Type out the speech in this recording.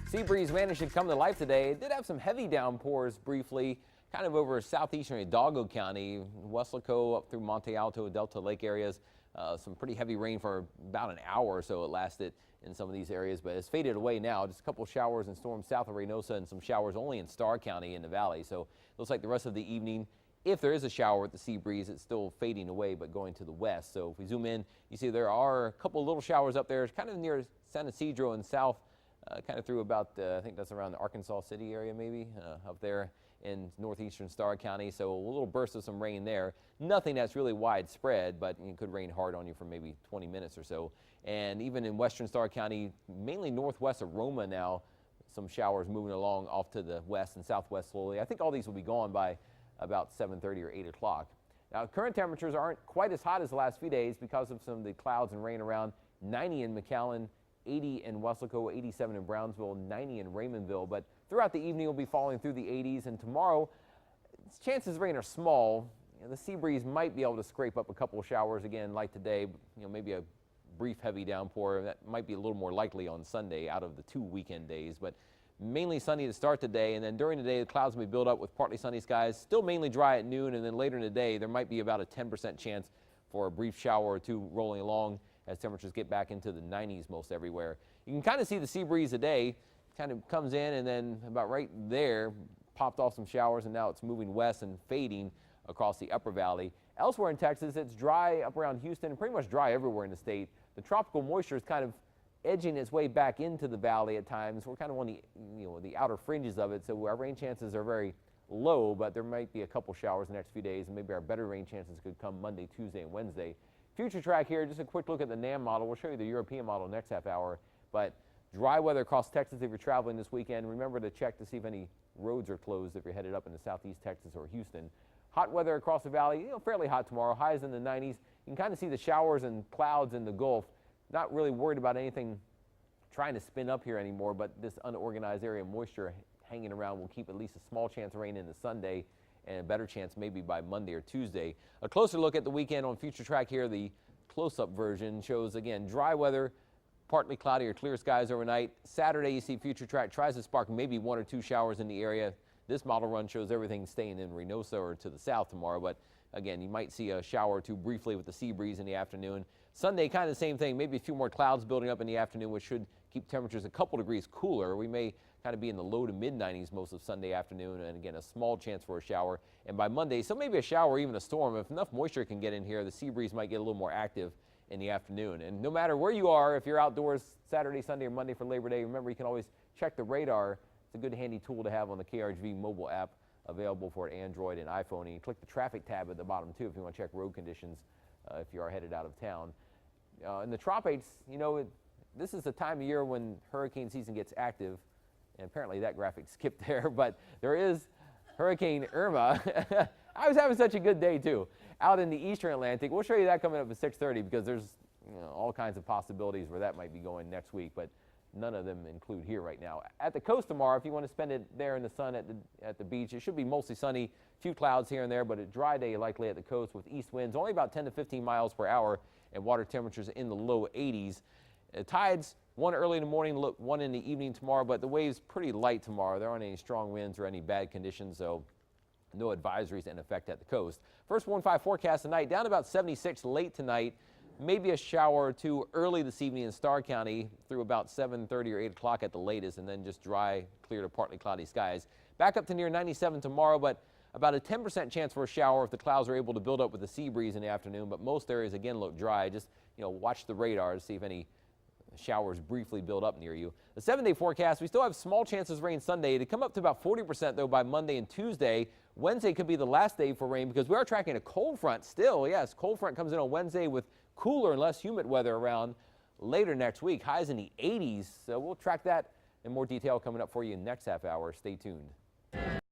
Sea breeze managed to come to life today. It did have some heavy downpours briefly, kind of over southeastern Hidalgo County, Weslaco up through Monte Alto, Delta Lake areas. Some pretty heavy rain for about an hour or so it lasted in some of these areas, but it's faded away now. Just a couple showers and storms south of Reynosa and some showers only in Starr County in the valley. So it looks like the rest of the evening, if there is a shower with the sea breeze, it's still fading away but going to the west. So if we zoom in, you see there are a couple little showers up there, kind of near San Ysidro and south, kind of through about, I think that's around the Arkansas City area maybe, up there in northeastern Starr County. So a little burst of some rain there. Nothing that's really widespread, but it could rain hard on you for maybe 20 minutes or so. And even in western Starr County, mainly northwest of Roma now, some showers moving along off to the west and southwest slowly. I think all these will be gone by about 7:30 or 8 o'clock. Now, current temperatures aren't quite as hot as the last few days because of some of the clouds and rain around. 90 in McAllen, 80 in Weslaco, 87 in Brownsville, 90 in Raymondville. But throughout the evening, we'll be falling through the 80s. And tomorrow, chances of rain are small. The sea breeze might be able to scrape up a couple of showers again like today. Maybe a brief heavy downpour. That might be a little more likely on Sunday out of the 2 weekend days. But mainly sunny to start the day, and then during the day the clouds will be built up with partly sunny skies. Still mainly dry at noon, and then later in the day there might be about a 10% chance for a brief shower or two rolling along as temperatures get back into the 90s most everywhere. You can kind of see the sea breeze today kind of comes in and then about right there popped off some showers, and now it's moving west and fading across the upper valley. Elsewhere in Texas, it's dry up around Houston and pretty much dry everywhere in the state. The tropical moisture is kind of edging its way back into the valley at times. We're kind of on the the outer fringes of it, so our rain chances are very low, but there might be a couple showers the next few days, and maybe our better rain chances could come Monday, Tuesday, and Wednesday. Future track here, just a quick look at the NAM model. We'll show you the European model next half hour, but dry weather across Texas if you're traveling this weekend. Remember to check to see if any roads are closed if you're headed up into southeast Texas or Houston. Hot weather across the valley, fairly hot tomorrow, highs in the 90s. You can kind of see the showers and clouds in the Gulf. Not really worried about anything trying to spin up here anymore, but this unorganized area of moisture hanging around will keep at least a small chance of rain into Sunday and a better chance maybe by Monday or Tuesday. A closer look at the weekend on Future Track here. The close-up version shows, again, dry weather, partly cloudy or clear skies overnight. Saturday, you see Future Track tries to spark maybe 1 or 2 showers in the area. This model run shows everything staying in Reynosa or to the south tomorrow, but again, you might see a shower or two briefly with the sea breeze in the afternoon. Sunday, kind of the same thing, maybe a few more clouds building up in the afternoon, which should keep temperatures a couple degrees cooler. We may kind of be in the low to mid 90s most of Sunday afternoon, and again, a small chance for a shower. And by Monday, so maybe a shower or even a storm. If enough moisture can get in here, the sea breeze might get a little more active in the afternoon. And no matter where you are, if you're outdoors Saturday, Sunday, or Monday for Labor Day, remember you can always check the radar. It's a good handy tool to have on the KRHV mobile app, available for Android and iPhone. And you click the traffic tab at the bottom too if you want to check road conditions if you are headed out of town. In the tropics, this is the time of year when hurricane season gets active, and apparently that graphic skipped there, but there is Hurricane Irma. I was having such a good day too, out in the eastern Atlantic. We'll show you that coming up at 6:30 because there's all kinds of possibilities where that might be going next week, but none of them include here right now. At the coast tomorrow, if you want to spend it there in the sun at the beach, it should be mostly sunny, few clouds here and there, but a dry day likely at the coast with east winds, only about 10 to 15 miles per hour, and water temperatures in the low 80s. Tides, one early in the morning, one in the evening tomorrow, but the waves pretty light tomorrow. There aren't any strong winds or any bad conditions, so no advisories in effect at the coast. First 1-5 forecast tonight, down about 76 late tonight. Maybe a shower or two early this evening in Starr County through about 7:30 or 8 o'clock at the latest, and then just dry, clear to partly cloudy skies. Back up to near 97 tomorrow, but about a 10% chance for a shower if the clouds are able to build up with the sea breeze in the afternoon. But most areas again look dry. Just watch the radar to see if any showers briefly build up near you. The 7-day forecast, we still have small chances of rain Sunday to come up to about 40% though by Monday and Tuesday. Wednesday could be the last day for rain because we are tracking a cold front still. Yes, cold front comes in on Wednesday with cooler and less humid weather around later next week. Highs in the 80s. So we'll track that in more detail coming up for you next half hour. Stay tuned.